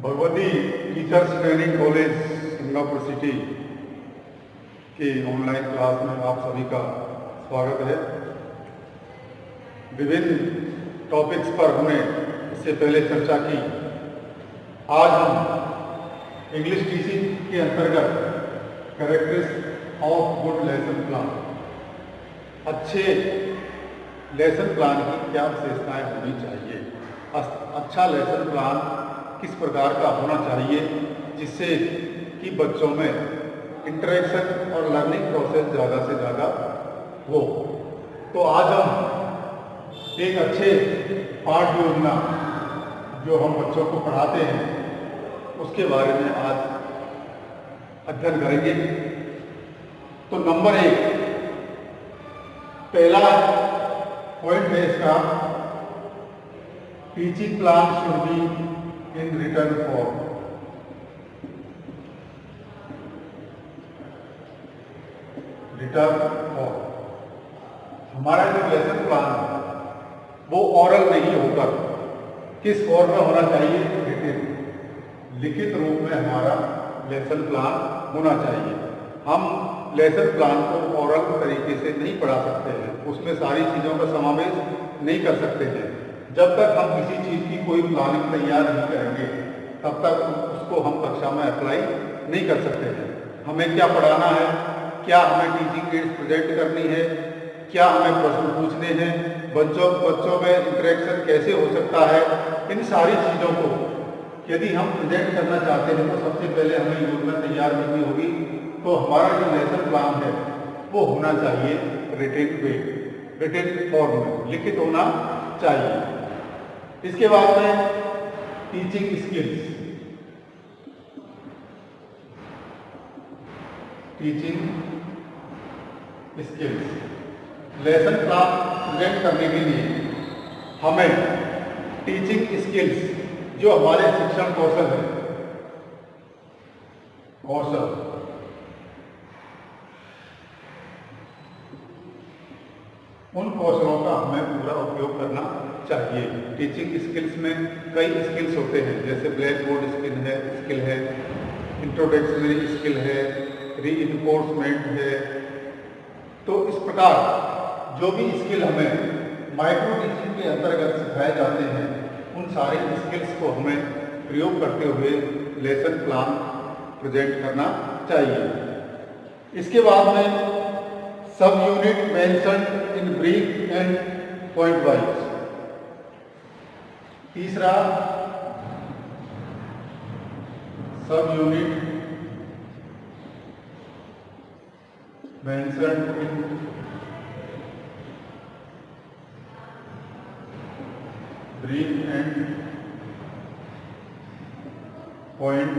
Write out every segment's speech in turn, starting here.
Bhagwati teachers training college Singapore city के online class में आप सभी का स्वागत है। विभिन्न टॉपिक्स पर हमने इससे पहले चर्चा की। आज हम इंग्लिश टीचिंग के अंतर्गत characteristics of good lesson plan, अच्छे लेसन प्लान की क्या विशेषताएं होनी चाहिए, अच्छा लेसन प्लान किस प्रकार का होना चाहिए जिससे कि बच्चों में इंटरेक्शन और लर्निंग प्रोसेस ज़्यादा से ज़्यादा हो। तो आज हम एक अच्छे पाठ योजना जो हम बच्चों को पढ़ाते हैं उसके बारे में आज अध्ययन करेंगे। तो नंबर 1 पहला पॉइंट है इसका, teaching plan should be in return form. Return form हमारा जो लेसन प्लान है वो ऑरल नहीं होकर किस फॉर्म में होना चाहिए, रिटन, लिखित रूप में हमारा लेसन प्लान होना चाहिए। हम लेसन प्लान को ऑरल तरीके से नहीं पढ़ा सकते हैं, उसमें सारी चीज़ों का समावेश नहीं कर सकते हैं। जब तक हम किसी चीज़ की कोई प्लानिंग तैयार नहीं करेंगे तब तक उसको हम कक्षा में अप्लाई नहीं कर सकते हैं। हमें क्या पढ़ाना है, क्या हमें टीचिंग एड्स प्रेजेंट करनी है, क्या हमें प्रश्न पूछने हैं, बच्चों में इंटरेक्शन कैसे हो सकता है, इन सारी चीज़ों को यदि हम प्रेजेंट करना चाहते हैं तो सबसे पहले हमें योजना तैयार करनी होगी। तो हमारा जो लेसन प्लान है वो होना चाहिए रिटन फॉर्म में, लिखित होना चाहिए। इसके बाद में teaching skills, lesson plan present करने के लिए हमें टीचिंग स्किल्स जो हमारे शिक्षण कौशल है, उन कौशलों का हमें पूरा उपयोग करना चाहिए। टीचिंग स्किल्स में कई स्किल्स होते हैं, जैसे ब्लैक बोर्ड स्किल है, इंट्रोडक्शनरी स्किल है, रीइंफोर्समेंट है। तो इस प्रकार जो भी स्किल हमें माइक्रो टीचिंग के अंतर्गत सिखाए जाते हैं उन सारे स्किल्स को हमें प्रयोग करते हुए लेसन प्लान प्रेजेंट करना चाहिए। इसके बाद में sub unit mentioned in brief and point wise. तीसरा, sub unit mentioned in brief and point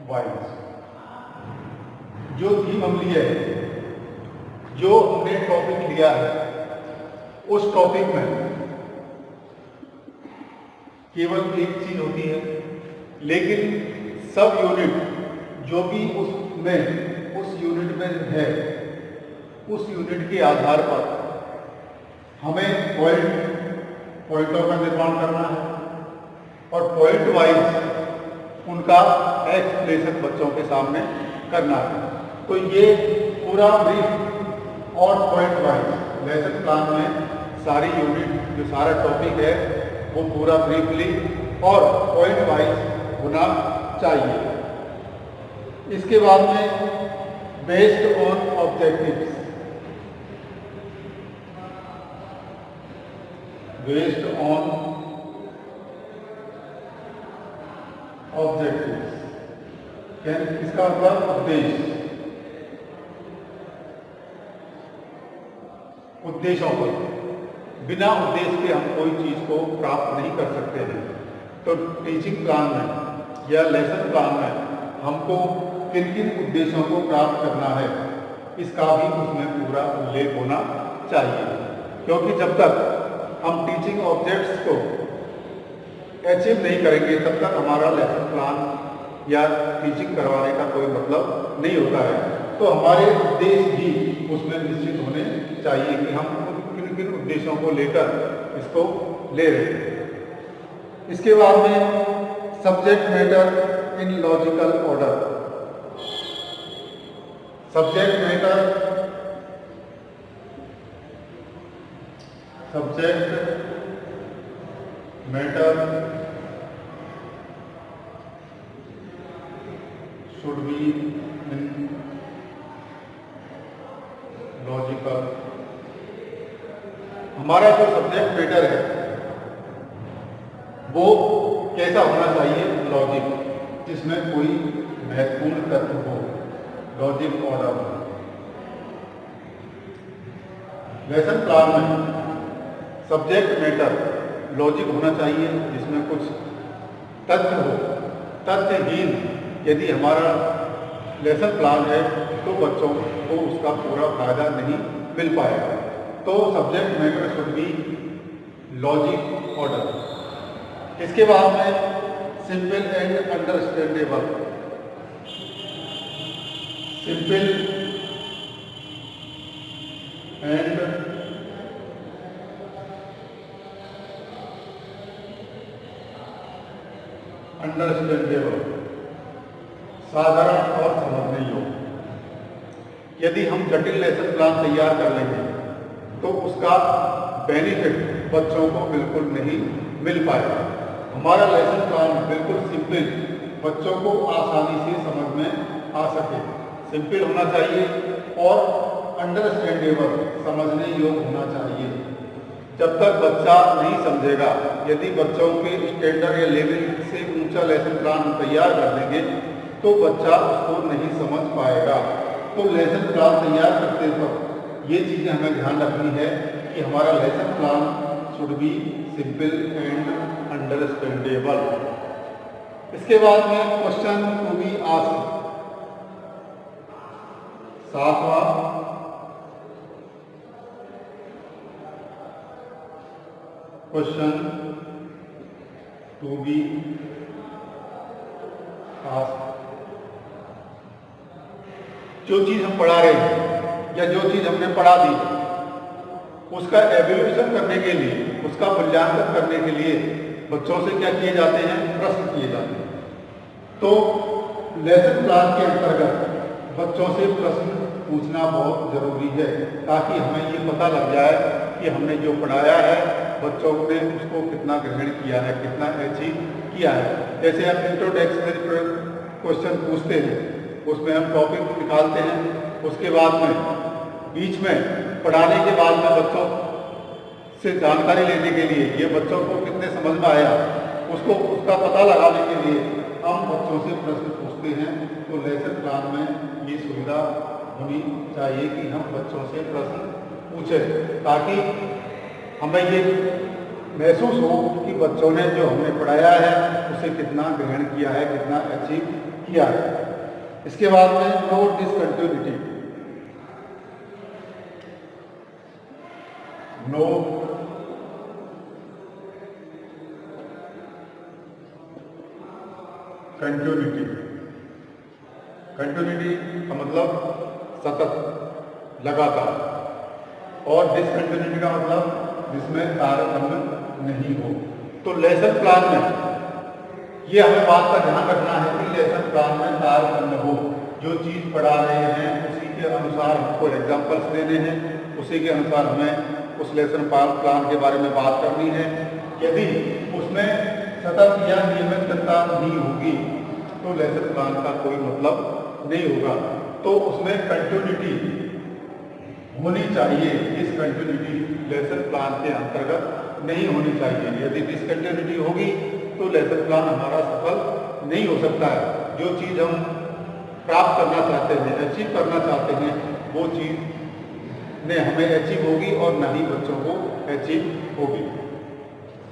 wise. जो थीम हम लिए है, जो हमने टॉपिक लिया है, उस टॉपिक में केवल एक चीज होती है, लेकिन सब यूनिट जो भी उस यूनिट में है, उस यूनिट के आधार पर हमें पॉइंटों का निर्माण करना है और पॉइंट वाइज उनका एक्सप्लेनेशन बच्चों के सामने करना है। तो ये पूरा ब्रीफ और पॉइंट वाइज लेसन प्लान में सारी यूनिट जो सारा टॉपिक है वो पूरा ब्रीफली और पॉइंट वाइज होना चाहिए। इसके बाद में बेस्ड ऑन ऑब्जेक्टिव्स, इसका मतलब उद्देश्यों पर, बिना उद्देश्य के हम कोई चीज को प्राप्त नहीं कर सकते हैं। तो टीचिंग प्लान में या लेसन प्लान में हमको किन किन उद्देश्यों को प्राप्त करना है इसका भी उसमें पूरा उल्लेख होना चाहिए, क्योंकि जब तक हम टीचिंग ऑब्जेक्ट्स को अचीव नहीं करेंगे तब तक हमारा लेसन प्लान या टीचिंग करवाने का कोई मतलब नहीं होता है। तो हमारे उद्देश्य भी उसमें निश्चित होने चाहिए कि हम किन किन उद्देश्यों को लेकर इसको ले रहे हैं। इसके बाद में subject matter in logical order. Subject matter should be in logical। हमारा जो सब्जेक्ट मैटर है वो कैसा होना चाहिए? लॉजिक, जिसमें कोई महत्वपूर्ण तत्व हो, लॉजिक ऑर्डर हो। लेसन प्लान में सब्जेक्ट मैटर लॉजिक होना चाहिए, जिसमें कुछ तथ्य हो। तथ्यहीन यदि हमारा लेसन प्लान है तो बच्चों को उसका पूरा फायदा नहीं मिल पाएगा। तो subject matter should be logic order. इसके बाद में simple and understandable. Simple and understandable, साधारण और समझने योग्य। यदि हम जटिल लेसन प्लान तैयार कर लेंगे तो उसका बेनिफिट बच्चों को बिल्कुल नहीं मिल पाएगा। हमारा लेसन प्लान बिल्कुल सिंपल, बच्चों को आसानी से समझ में आ सके, सिंपल होना चाहिए और अंडरस्टैंडेबल, समझने योग्य होना चाहिए। जब तक बच्चा नहीं समझेगा, यदि बच्चों के स्टैंडर्ड या लेवल से ऊंचा लेसन प्लान तैयार कर देंगे तो बच्चा उसको नहीं समझ पाएगा। तो लेसन प्लान तैयार करते वक्त ये चीज़ें हमें ध्यान रखनी है कि हमारा lesson plan should be simple and understandable. इसके बाद में क्वेश्चन टू बी आस्क्ड। 7वां क्वेश्चन टू बी आस्क्ड। जो चीज हम पढ़ा रहे हैं या जो चीज हमने पढ़ा दी उसका एवेल्यूएशन करने के लिए, उसका मूल्यांकन करने के लिए बच्चों से क्या किए जाते हैं? प्रश्न किए जाते हैं। तो लेसन प्लान के अंतर्गत बच्चों से प्रश्न पूछना बहुत जरूरी है, ताकि हमें ये पता लग जाए कि हमने जो पढ़ाया है बच्चों ने उसको कितना ग्रहण किया है, कितना अचीव किया है। जैसे हम इंट्रोडक्शनरी क्वेश्चन पूछते हैं, उसमें हम टॉपिक निकालते हैं, उसके बाद में बीच में पढ़ाने के बाद में बच्चों से जानकारी लेने के लिए, ये बच्चों को कितने समझ में आया, उसका पता लगाने के लिए हम बच्चों से प्रश्न पूछते हैं। तो लेसन प्लान में ये सुविधा होनी चाहिए कि हम बच्चों से प्रश्न पूछें, ताकि हमें ये महसूस हो कि बच्चों ने जो हमने पढ़ाया है उसे कितना ग्रहण किया है, कितना अचीव किया है। इसके बाद में no discontinuity. No continuity. Continuity का मतलब सतत, लगातार, और डिसकंटिन्यूटी का मतलब जिसमें तारतम्य नहीं हो। तो लेसन प्लान में ये हमें बात का ध्यान रखना है कि लेसन प्लान में तारतम्य हो। जो चीज़ पढ़ा रहे हैं उसी के अनुसार हमको एग्जाम्पल्स देने हैं, उसी के अनुसार हमें उस लेसन प्लान के बारे में बात करनी है। यदि उसमें सतत या नियमितता नहीं होगी तो लेसन प्लान का कोई मतलब नहीं होगा। तो उसमें कंटिन्यूटी होनी चाहिए। डिसकंटिन्यूटी लेसन प्लान के अंतर्गत नहीं होनी चाहिए। यदि डिसकंटिन्यूटी होगी तो लेसन प्लान हमारा सफल नहीं हो सकता है। जो चीज़ हम प्राप्त करना चाहते हैं, अचीव करना चाहते हैं, वो चीज़ ने हमें अचीव होगी और न ही बच्चों को अचीव होगी।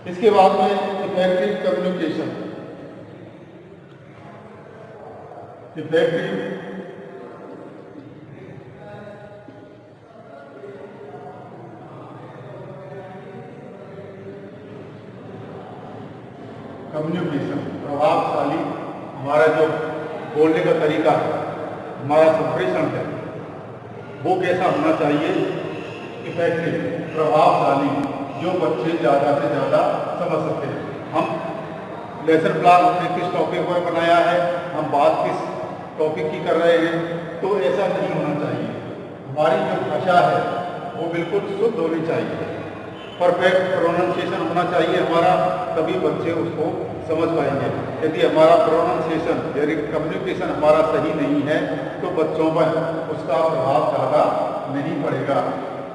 इसके बाद में इफेक्टिव कम्युनिकेशन। इफेक्टिव कम्युनिकेशन, प्रभावशाली हमारा जो बोलने का तरीका है, हमारा संप्रेषण है, वो कैसा होना चाहिए? इफेक्टिव, प्रभावशाली, जो बच्चे ज़्यादा से ज़्यादा समझ सकते हैं। हम लेसन प्लान हमने किस टॉपिक पर बनाया है, हम बात किस टॉपिक की कर रहे हैं, तो ऐसा नहीं होना चाहिए। हमारी जो भाषा है वो बिल्कुल शुद्ध होनी चाहिए, परफेक्ट प्रोनाउंसिएशन होना चाहिए हमारा, तभी बच्चे उसको समझ पाएंगे। यदि हमारा प्रोनाउंसिएशन यानी कम्युनिकेशन हमारा सही नहीं है तो बच्चों पर उसका प्रभाव ज़्यादा नहीं पड़ेगा।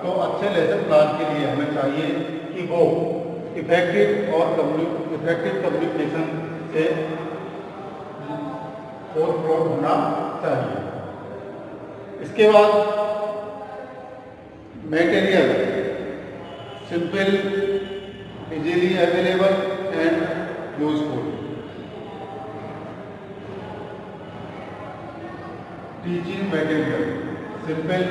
तो अच्छे लेसन प्लान के लिए हमें चाहिए कि वो इफेक्टिव कम्युनिकेशन से ओवरफ्लो होना चाहिए। इसके बाद material simple, easily available and useful. Teaching material simple,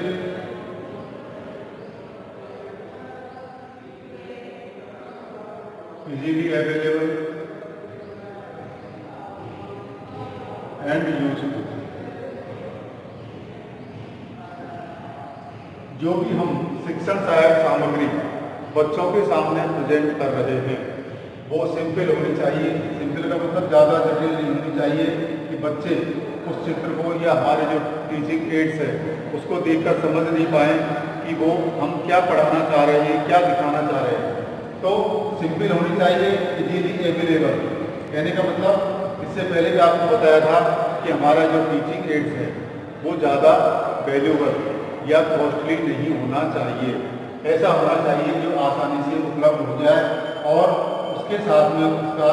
easily available and useful. जो भी हम शिक्षण सहायक सामग्री बच्चों के सामने प्रेजेंट कर रहे हैं वो सिंपल होनी चाहिए। सिंपल का मतलब ज़्यादा जटिल नहीं होनी चाहिए कि बच्चे उस चित्र को या हमारे जो टीचिंग एड्स है उसको देखकर समझ नहीं पाए कि वो हम क्या पढ़ाना चाह रहे हैं, क्या दिखाना चाह रहे हैं। तो सिंपल होनी चाहिए, इजीली अवेलेबल। कहने का मतलब इससे पहले भी आपको बताया था कि हमारा जो टीचिंग एड्स है वो ज़्यादा वैल्यूबल या कॉस्टली नहीं होना चाहिए। ऐसा होना चाहिए जो आसानी से उपलब्ध हो जाए और उसके साथ में उसका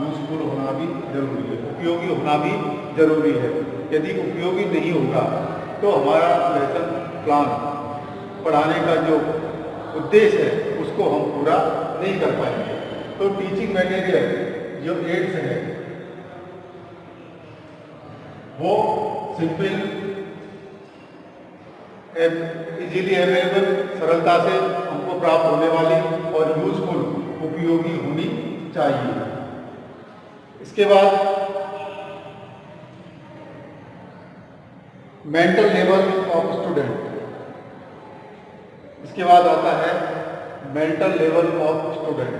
यूजफुल होना भी जरूरी है, उपयोगी होना भी जरूरी है। यदि उपयोगी नहीं होगा तो हमारा लेसन प्लान पढ़ाने का जो उद्देश्य है उसको हम पूरा नहीं कर पाएंगे। तो टीचिंग मटेरियल जो एड्स है वो सिंपल, इजीली अवेलेबल, सरलता से हमको प्राप्त होने वाली और यूजफुल, उपयोगी होनी चाहिए। इसके बाद मेंटल लेवल ऑफ स्टूडेंट। इसके बाद आता है मेंटल लेवल ऑफ स्टूडेंट।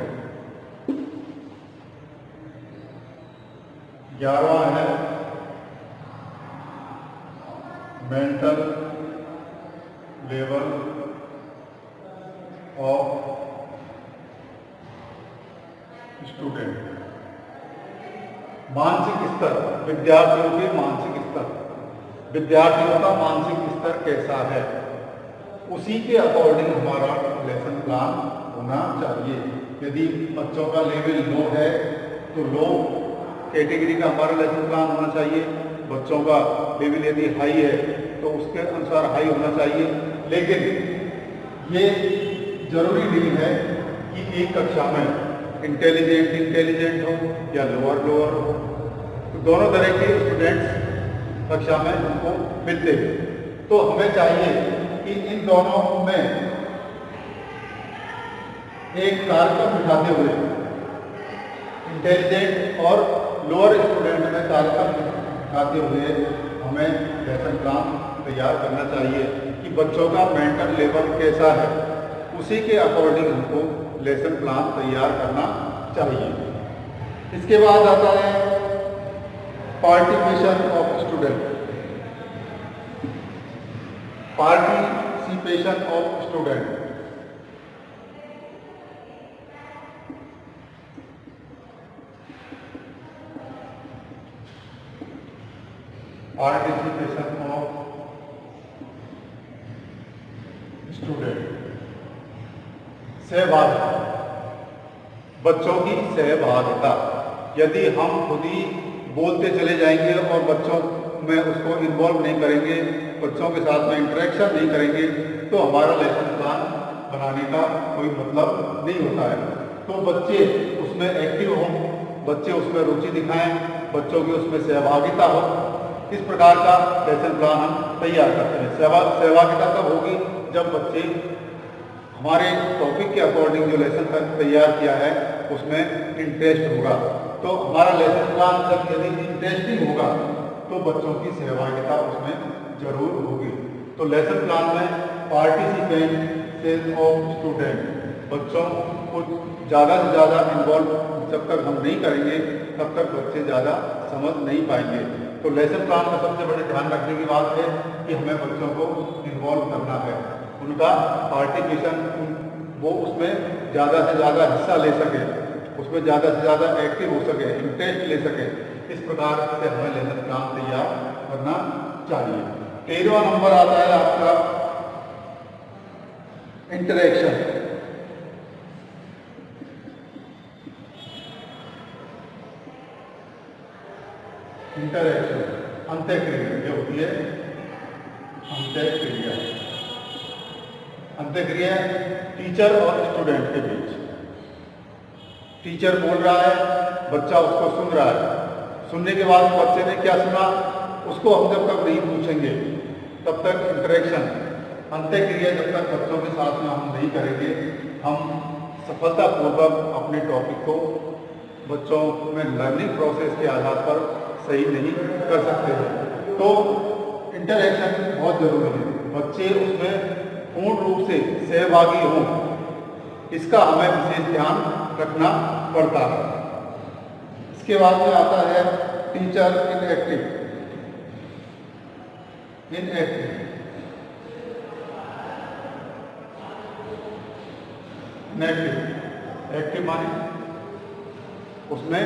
11वां है मेंटल लेवल ऑफ स्टूडेंट। मानसिक स्तर, विद्यार्थियों के मानसिक स्तर, विद्यार्थियों का मानसिक स्तर कैसा है उसी के अकॉर्डिंग हमारा लेसन प्लान होना चाहिए। यदि बच्चों का लेवल लो है तो लो कैटेगरी का हमारा लेसन प्लान होना चाहिए। बच्चों का लेवल यदि हाई है तो उसके अनुसार हाई होना चाहिए। लेकिन ये जरूरी नहीं है कि एक कक्षा में इंटेलिजेंट हो या लोअर हो। तो दोनों तरह के स्टूडेंट्स कक्षा में हमको मिलते हैं। तो हमें चाहिए कि इन दोनों में एक कार्यक्रम बिठाते हुए इंटेलिजेंट और लोअर स्टूडेंट में कार्यक्रम बिठाते हुए हमें लेसन प्लान तैयार करना चाहिए कि बच्चों का मेंटल लेवल कैसा है, उसी के अकॉर्डिंग हमको लेसन प्लान तैयार करना चाहिए। इसके बाद आता है participation of student. Participation of student. Participation of student. सहभागिता, बच्चों की सहभागिता। यदि हम खुद ही बोलते चले जाएंगे और बच्चों में उसको इन्वॉल्व नहीं करेंगे, बच्चों के साथ में इंटरेक्शन नहीं करेंगे तो हमारा लेसन प्लान बनाने का कोई मतलब नहीं होता है। तो बच्चे उसमें एक्टिव हों, बच्चे उसमें रुचि दिखाएं, बच्चों की उसमें सहभागिता हो, इस प्रकार का लेसन प्लान हम तैयार करते हैं। सहभागिता तब होगी जब बच्चे हमारे टॉपिक के अकॉर्डिंग जो लेसन तैयार किया है उसमें इंटरेस्ट होगा। तो हमारा लेसन प्लान जब यदि इंटरेस्टिंग होगा तो बच्चों की सहभागिता उसमें जरूर होगी। तो लेसन प्लान में पार्टिसिपेशन ऑफ स्टूडेंट, बच्चों को ज़्यादा से ज़्यादा इन्वॉल्व जब तक हम नहीं करेंगे तब तक बच्चे ज़्यादा समझ नहीं पाएंगे। तो लेसन प्लान में सबसे बड़े ध्यान रखने की बात है कि हमें बच्चों को इन्वॉल्व करना है, उनका पार्टिसिपेशन, वो उसमें ज़्यादा से ज़्यादा हिस्सा ले सके, उसमें ज़्यादा से ज़्यादा एक्टिव हो सके, इंटरेस्ट ले सके। इस प्रकार से हमें लेसन प्लान तैयार करना चाहिए। 13वां नंबर आता है आपका इंटरेक्शन। इंटरेक्शन अंत्यक्रिया जो होती है, अंत्यक्रिया, अंत्यक्रिया टीचर और स्टूडेंट के बीच। टीचर बोल रहा है, बच्चा उसको सुन रहा है, सुनने के बाद बच्चे ने क्या सुना उसको हम जब तक नहीं पूछेंगे तब तक इंटरेक्शन, अंत्यक्रिया जब तक बच्चों के साथ में हम नहीं करेंगे, हम सफलतापूर्वक अपने टॉपिक को बच्चों में लर्निंग प्रोसेस के आधार पर सही नहीं कर सकते हैं। तो इंटरेक्शन बहुत ज़रूरी है, बच्चे उसमें पूर्ण रूप से सहभागी हों, इसका हमें विशेष ध्यान रखना पड़ता है। इसके बाद में आता है टीचर इनएक्टिव। इनएक्टिव एक्टिव माने उसमें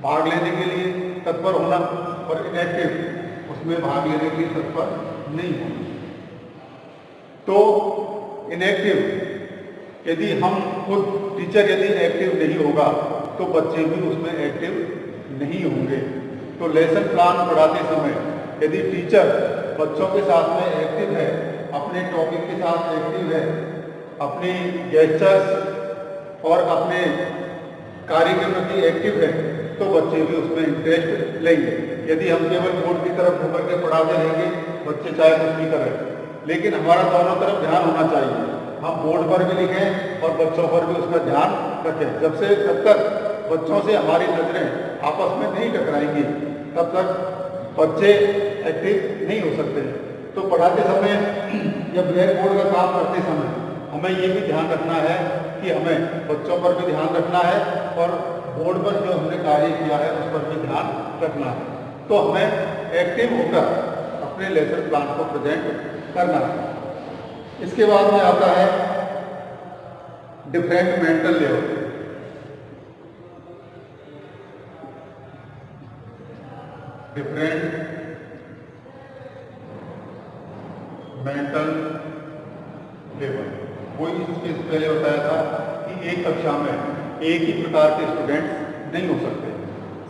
भाग लेने के लिए तत्पर होना, और इनएक्टिव उसमें भाग लेने के लिए तत्पर नहीं होना। तो इनएक्टिव, यदि हम खुद टीचर यदि एक्टिव नहीं होगा तो बच्चे भी उसमें एक्टिव नहीं होंगे। तो लेसन प्लान पढ़ाते समय यदि टीचर बच्चों के साथ में एक्टिव है, अपने टॉपिक के साथ एक्टिव है, अपनी गेस्चर्स और अपने कार्य के प्रति एक्टिव है, तो बच्चे भी उसमें इंटरेस्ट लेंगे। यदि हम केवल बोर्ड की तरफ घूम के पढ़ाते रहेंगे, बच्चे चाहे कुछ भी करें, लेकिन हमारा दोनों तरफ ध्यान होना चाहिए। हम बोर्ड पर भी लिखें और बच्चों पर भी उसका ध्यान रखें। जब तक बच्चों से हमारी नजरें आपस में नहीं टकराएंगी तब तक बच्चे एक्टिव नहीं हो सकते। तो पढ़ाते समय या ब्लैक बोर्ड का काम करते समय हमें ये भी ध्यान रखना है कि हमें बच्चों पर भी ध्यान रखना है और बोर्ड पर जो हमने कार्य किया है उस पर भी ध्यान रखना है। तो हमें एक्टिव होकर अपने लेसन प्लान को प्रेजेंट करना है। इसके बाद में आता है different mental level. Different mental level, कोई इसके पहले बताया था कि एक कक्षा में एक ही प्रकार के स्टूडेंट्स नहीं हो सकते,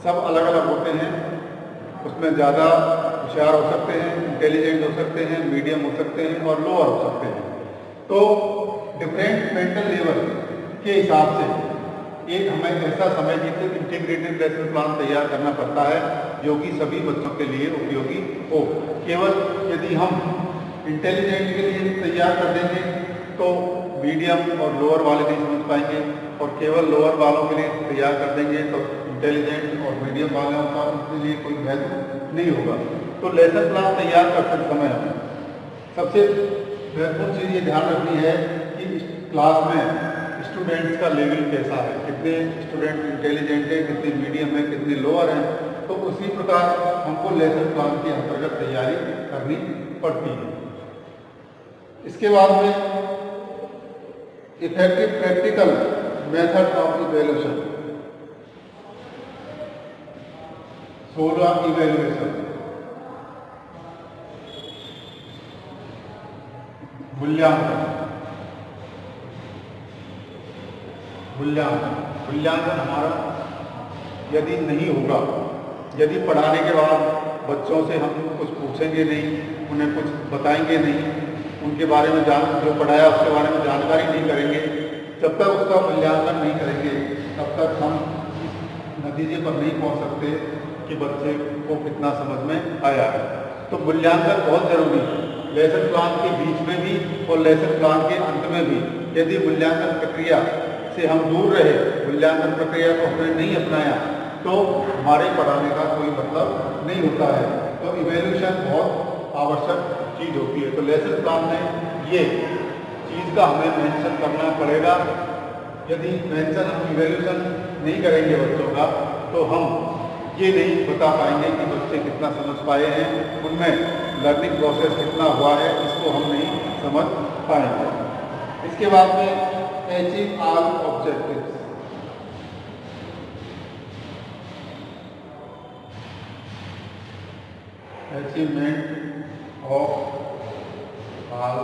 सब अलग अलग होते हैं। उसमें ज़्यादा होशियार हो सकते हैं, इंटेलिजेंट हो सकते हैं, मीडियम हो सकते हैं और लोअर हो सकते हैं। तो डिफरेंट मेंटल लेवल के हिसाब से एक हमें ऐसा समय की इंटीग्रेटेड लेसन प्लान तैयार करना पड़ता है जो कि सभी बच्चों के लिए उपयोगी हो। केवल यदि हम इंटेलिजेंट के लिए तैयार कर देंगे तो मीडियम और लोअर वाले नहीं समझ पाएंगे, और केवल लोअर वालों के लिए तैयार कर देंगे तो इंटेलिजेंट और मीडियम वालों का उनके लिए कोई वैल्यू नहीं होगा। तो लेसन प्लान तैयार करते समय हमें सबसे महत्वपूर्ण चीज़ ये ध्यान रखनी है कि क्लास में स्टूडेंट्स का लेवल कैसा है, कितने स्टूडेंट इंटेलिजेंट है, कितने मीडियम है, कितने लोअर हैं। तो उसी प्रकार हमको लेसन प्लान के अंतर्गत तैयारी करनी पड़ती है। इसके बाद में effective practical method of evaluation, 16 evaluation, मूल्यांकन हमारा यदि नहीं होगा, यदि पढ़ाने के बाद बच्चों से हम कुछ पूछेंगे नहीं, उन्हें कुछ बताएंगे नहीं, उनके बारे में जो पढ़ाया उसके बारे में जानकारी नहीं करेंगे, जब तक उसका मूल्यांकन नहीं करेंगे तब तक हम इस नतीजे पर नहीं पहुंच सकते कि बच्चे को कितना समझ में आया है। तो मूल्यांकन बहुत ज़रूरी है, लेसन प्लान के बीच में भी और लेसन प्लान के अंत में भी। यदि मूल्यांकन प्रक्रिया से हम दूर रहे, मूल्यांकन प्रक्रिया को हमने नहीं अपनाया, तो हमारे पढ़ाने का कोई मतलब नहीं होता है। तो इवैल्यूएशन बहुत आवश्यक चीज़ होती है। तो लेसन प्लान में ये चीज़ का हमें मेंशन करना पड़ेगा। यदि मेंशन हम इवैल्यूएशन नहीं करेंगे बच्चों का, तो हम ये नहीं बता पाएंगे कि बच्चे कितना समझ पाए हैं, उनमें लर्निंग प्रोसेस कितना हुआ है, इसको हम नहीं समझ पाएंगे। इसके बाद में achieve all objectives. Achievement of all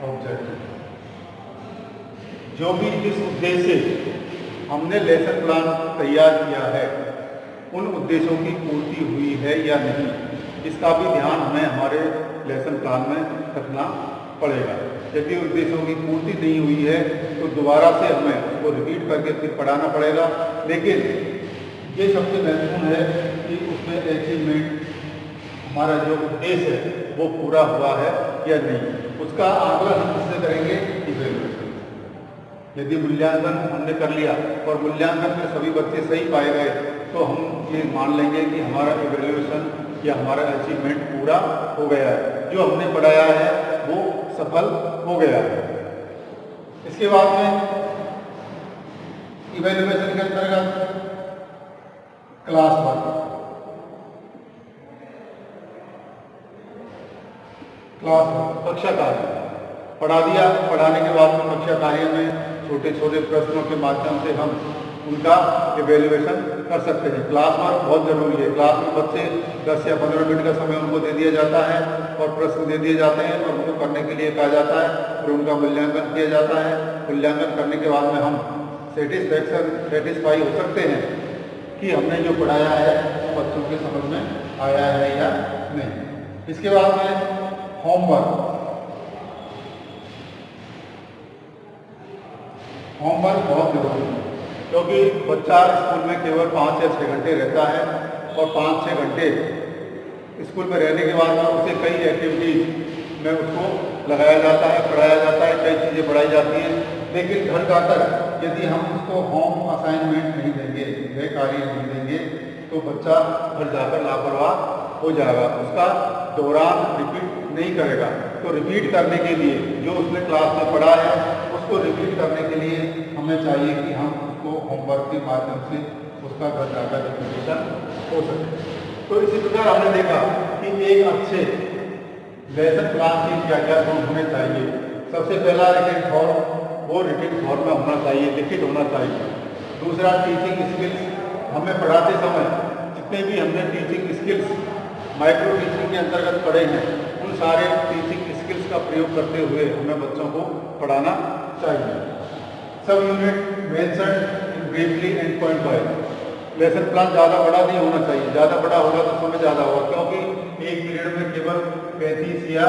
objective, जो भी जिस उद्देश्य से हमने लेसन प्लान तैयार किया है उन उद्देश्यों की पूर्ति हुई है या नहीं, इसका भी ध्यान हमें हमारे लेसन प्लान में रखना पड़ेगा। यदि उद्देश्यों की पूर्ति नहीं हुई है तो दोबारा से हमें उसको रिपीट करके फिर पढ़ाना पड़ेगा। लेकिन ये सबसे महत्वपूर्ण है कि उसमें अचीवमेंट, हमारा जो उद्देश्य है वो पूरा हुआ है या नहीं। उसका आकलन हम किससे करेंगे? इवैल्यूएशन। यदि मूल्यांकन हमने कर लिया और मूल्यांकन में सभी बच्चे सही पाए गए तो हम ये मान लेंगे कि हमारा इवैल्यूएशन या हमारा अचीवमेंट पूरा हो गया है, जो हमने पढ़ाया है वो सफल हो गया है। इसके बाद में इवैल्यूएशन के अंतर्गत क्लास वर्क, कक्षा कार्य पढ़ा दिया। पढ़ाने के बाद में कक्षा कार्य में छोटे छोटे प्रश्नों के माध्यम से हम उनका इवैल्यूएशन कर सकते हैं। क्लास वर्क बहुत जरूरी है। क्लास में बच्चे 10 या 15 मिनट का समय उनको दे दिया जाता है और प्रश्न दे दिए जाते हैं और उनको करने के लिए कहा जाता है और उनका मूल्यांकन किया जाता है। मूल्यांकन करने के बाद में हम सेटिस्फाई हो सकते हैं कि हमने जो पढ़ाया है वो बच्चों के समझ में आया है या नहीं। इसके बाद में होमवर्क बहुत जरूरी है, क्योंकि बच्चा स्कूल में केवल 5 या 6 घंटे रहता है और 5-6 घंटे स्कूल में रहने के बाद में उसे कई एक्टिविटीज में उसको लगाया जाता है, पढ़ाया जाता है, कई चीज़ें पढ़ाई जाती हैं। लेकिन घर जाकर यदि हम उसको होम असाइनमेंट नहीं देंगे, गृह कार्य नहीं देंगे तो बच्चा घर जाकर लापरवाह हो जाएगा, उसका दौरान रिपीट नहीं करेगा। तो रिपीट करने के लिए जो उसने क्लास में पढ़ा है उसको रिपीट करने के लिए हमें चाहिए कि हम उसको होमवर्क के माध्यम से उसका घर जाकर रिपीटेशन हो सके। तो इसी प्रकार हमने देखा कि एक अच्छे लेसन प्लान के क्या क्या गुण होने चाहिए। सबसे पहला रिटेन फॉर्म, वो रिटेन फॉर्म में होना चाहिए, लिखित होना चाहिए। दूसरा टीचिंग स्किल्स, हमें पढ़ाते समय जितने भी हमने टीचिंग स्किल्स माइक्रो टीचिंग के अंतर्गत पढ़े हैं उन सारे टीचिंग स्किल्स का प्रयोग करते हुए हमें बच्चों को पढ़ाना चाहिए। सब unit mentioned briefly and point wise. Lesson plan ज़्यादा बड़ा नहीं होना चाहिए, ज़्यादा बड़ा होगा तो समय ज़्यादा होगा, क्योंकि एक पीरियड में केवल 35 या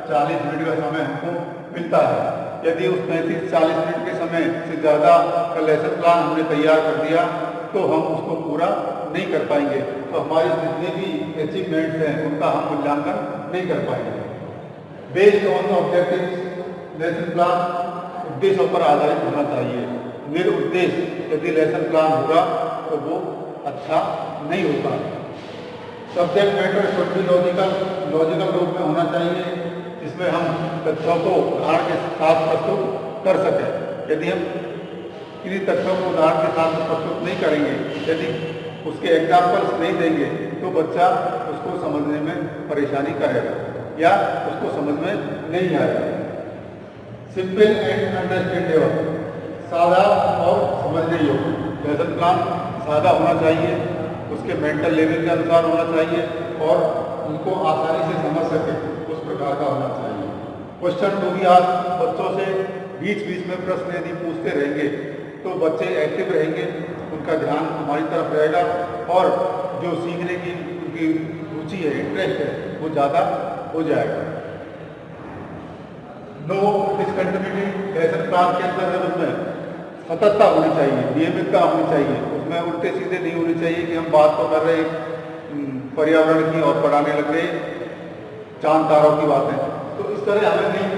40 मिनट का समय हमको मिलता है। यदि उस 35-40 मिनट के समय से ज़्यादा का लेसन प्लान हमने तैयार कर दिया तो हम उसको पूरा नहीं कर पाएंगे, तो हमारे जितने भी अचीवमेंट्स हैं उनका हम मूल्यांकन नहीं कर पाएंगे। Based on objectives, lesson plan उद्देश्यों पर आधारित होना चाहिए। निरुद्देश्य यदि लेसन प्लान होगा तो वो अच्छा नहीं होता। Subject matter should be logical रूप में होना चाहिए, जिसमें हम तथ्यों को उदाहरण के साथ प्रस्तुत कर सकें। यदि हम किसी तथ्यों को उदाहरण के साथ प्रस्तुत नहीं करेंगे, यदि उसके एग्जाम्पल्स नहीं देंगे तो बच्चा उसको समझने में परेशानी करेगा या उसको समझ में नहीं आएगा। सिंपल एंड अंडरस्टैंडेबल, सादा और समझने योग्य। लेसन प्लान सादा होना चाहिए, उसके मेंटल लेवल के अनुसार होना चाहिए और उनको आसानी से समझ सके उस प्रकार का होना चाहिए। क्वेश्चन टू बी आस्क्ड, बच्चों से बीच बीच में प्रश्न यदि पूछते रहेंगे तो बच्चे एक्टिव रहेंगे, उनका ध्यान हमारी तरफ रहेगा और जो सीखने की उनकी रुचि है, इंटरेस्ट है, वो ज़्यादा हो जाएगा। नो डिसकंटिन्यूटी, लेसन प्लान के अंदर उसमें सततता होनी चाहिए, नियमितता होनी चाहिए, उसमें उल्टे सीधे नहीं होनी चाहिए कि हम बात तो कर रहे पर्यावरण की और पढ़ाने लग गए चांद तारों की बातें। तो इस तरह हमें नहीं,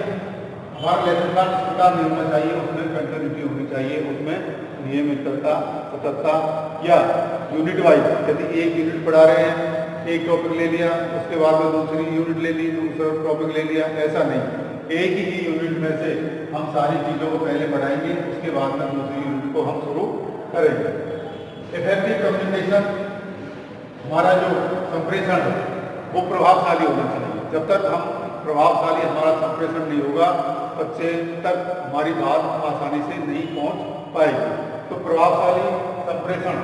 हमारा लेसन प्लान इस प्रकार नहीं होना चाहिए, उसमें कंटिन्यूटी होनी चाहिए, उसमें नियमितता, सततता या यूनिट वाइज, यदि एक यूनिट पढ़ा रहे हैं, एक टॉपिक ले लिया, उसके बाद में दूसरी यूनिट ले ली, दूसरा टॉपिक ले लिया, ऐसा नहीं। एक ही यूनिट में से हम सारी चीज़ों को पहले पढ़ाएंगे, उसके बाद में दूसरी यूनिट को हम शुरू करेंगे। इफेक्टिव कम्युनिकेशन, हमारा जो संप्रेषण है वो प्रभावशाली होना चाहिए। जब तक हम प्रभावशाली हमारा संप्रेषण नहीं होगा, बच्चे तक हमारी बात आसानी से नहीं पहुंच पाएगी। तो प्रभावशाली संप्रेषण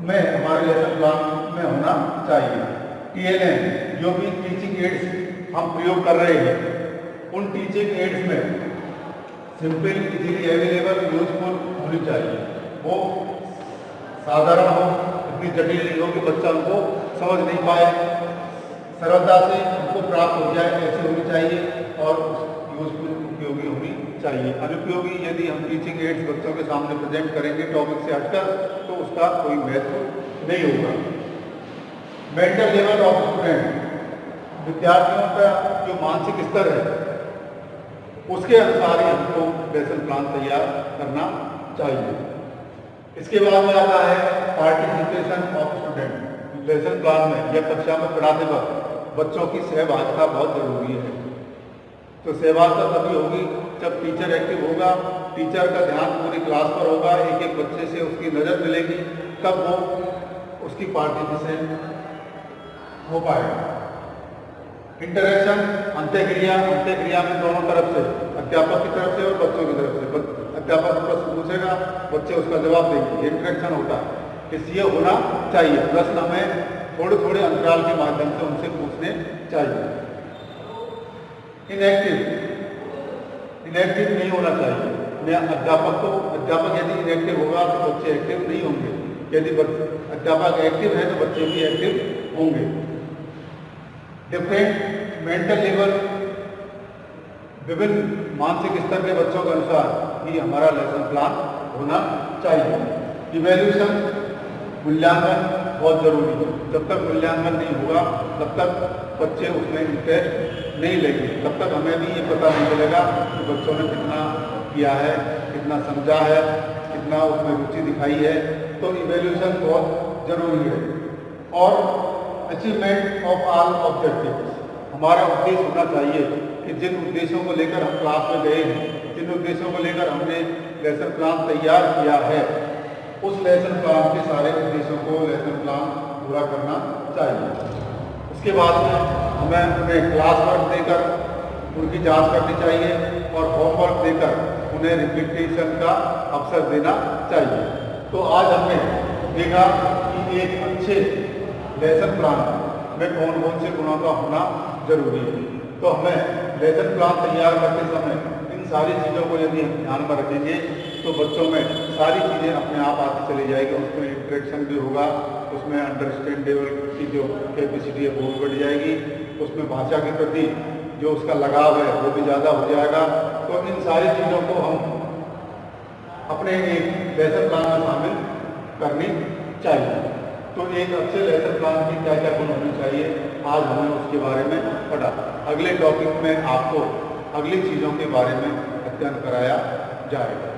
में हमारे लेसन प्लान में होना चाहिए। TLM, जो भी टीचिंग एड्स हम प्रयोग कर रहे हैं, उन टीचिंग एड्स में सिंपल, इजीली अवेलेबल, यूजफुल होनी चाहिए। वो साधारण हो, इतनी जटिल नहीं हो कि बच्चा उनको समझ नहीं पाए, सरलता से उनको प्राप्त हो जाए, ऐसी होनी चाहिए। और यूजफुल, उपयोगी होनी चाहिए। अनुपयोगी यदि हम टीचिंग एड्स बच्चों के सामने प्रेजेंट करेंगे टॉपिक से हटकर, तो उसका कोई महत्व नहीं होगा। मेंटल लेवल ऑफ स्टूडेंट, विद्यार्थियों का जो मानसिक स्तर है उसके अनुसार ही हमको लेसन प्लान तैयार करना चाहिए। इसके बाद में आता है participation of student. Lesson plan में या कक्षा में पढ़ाते वक्त बच्चों की सहभागिता बहुत जरूरी है। तो सहभागिता तभी होगी जब टीचर एक्टिव होगा, टीचर का ध्यान पूरी क्लास पर होगा, एक एक बच्चे से उसकी नज़र मिलेगी, तब वो उसकी पार्टिसिपेशन हो पाएगा। इंटरेक्शन, अंत्यक्रिया में दोनों तरफ से, अध्यापक की तरफ से और बच्चों की तरफ से। अध्यापक प्रश्न पूछेगा, बच्चे उसका जवाब देंगे, इंटरेक्शन होता है। इसलिए होना चाहिए। प्रश्न हमें थोड़े थोड़े अंतराल के माध्यम से उनसे पूछने चाहिए। इनएक्टिव नहीं होना चाहिए। अध्यापक यदि इनएक्टिव होगा तो बच्चे एक्टिव नहीं होंगे। यदि अध्यापक एक्टिव है तो बच्चे भी एक्टिव होंगे। डिफरेंट मेंटल लेवल, विभिन्न मानसिक स्तर के बच्चों के अनुसार ही हमारा लेसन प्लान होना चाहिए। इवैल्यूएशन, मूल्यांकन बहुत जरूरी है। जब तक मूल्यांकन नहीं होगा तब तक बच्चे उसमें इंटरेस्ट नहीं लेंगे। तब तक हमें भी ये पता नहीं चलेगा कि बच्चों ने कितना किया है, कितना समझा है, कितना उसमें रुचि दिखाई है। तो इवैल्यूएशन बहुत जरूरी है। और अचीवमेंट ऑफ ऑल ऑब्जेक्टिव्स, हमारा उद्देश्य होना चाहिए कि जिन उद्देश्यों को लेकर हम क्लास में गए हैं, जिन उद्देश्यों को लेकर हमने लेसन प्लान तैयार किया है, उस लेसन प्लान के सारे उद्देश्यों को लेसन प्लान पूरा करना चाहिए। उसके बाद में हमें उन्हें क्लास वर्क देकर उनकी जांच करनी चाहिए और होमवर्क देकर उन्हें रिपीटेशन का अवसर देना चाहिए। तो आज हमने देखा कि एक अच्छे लेसन प्लान में कौन कौन से गुणों का होना जरूरी है। तो हमें लेसन प्लान तैयार करते समय इन सारी चीज़ों को यदि हम ध्यान में रखेंगे तो बच्चों में सारी चीज़ें अपने आप आती चली जाएगी। उसमें इंटरेक्शन भी होगा, उसमें अंडरस्टैंडेबल की जो कैपेसिटी है वो भी बढ़ जाएगी, उसमें भाषा के प्रति जो उसका लगाव है वो भी ज़्यादा हो जाएगा। तो इन सारी चीज़ों को हम अपने एक लेसन प्लान में शामिल करनी चाहिए। तो एक अच्छे लेसन प्लान की क्या क्या गुण होने चाहिए, आज हमने उसके बारे में पढ़ा। अगले टॉपिक में आपको अगली चीज़ों के बारे में अध्ययन कराया जाएगा।